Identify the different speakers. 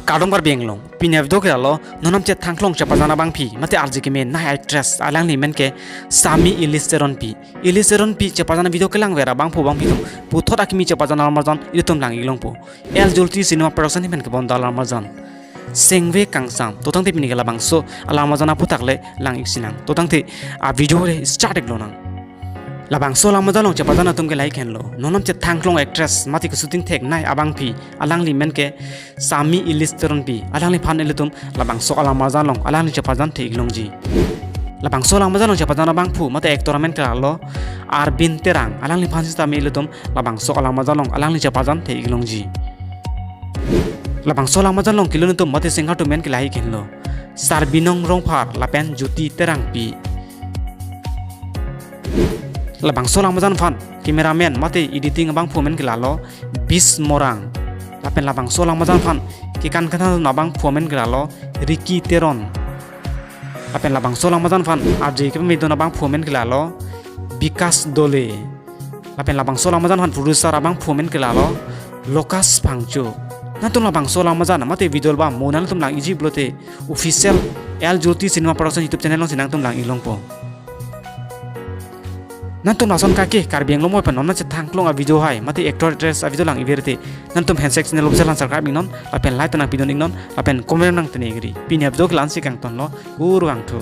Speaker 1: kadong bar benglong pinyap do kira lo nonam che thangklong che pajana bang phi mate arji ke men na actress alang ni men ke sami ilisteron pi che pajana video kelang vera bang phu bang phi pu thot akimi che pajana marjan itum lang ilong pu el julti cinema production ni men ke bondal marjan sengwe kangsam totang te pinigala bangso ala marjana putakle lang iksinang totang te a video re start eklonang labang so lang majalong che padana tum ke lai khen lo nonam che thangklong actress mati ke shooting thek nai abang phi alang li men ke sami ilisteron pi alang li phan elitum labang so ala majalong alang li che padan thek long ji labang so lang majalong che padana bang phu mate actor men kra lo arbin terang alang li phan sta me elitum labang so ala majalong alang li che padan thek long ji labang so lang majalong kilon tum mate singha tu men ke lai khen lo sarbinong rong phar lapen juti terang pi labang solang majan fan cameraman mate editing abang phomen kilalo bis morang lapen labang solang majan fan kikan kana nabang phomen kilalo Ricky Teron lapen labang solang majan fan arji ke medona bang phomen kilalo Bikas Dole lapen labang solang majan fan producer abang phomen kilalo Lokas Pangcho natum labang solang majan mate video ba monal tum lang iji blote official El Jyoti Cinema Production YouTube channel long sinang tum lang ilong po nantum nason kaki karbiang lomo pen nonna che thangklong a video hai mati actor actress a video lang iverti nantum handshake channel observan subscribe ingnon apen like tanang pidon ingnon apen comment nang tenegri pinyap jok lansi kang ton lo uru angthu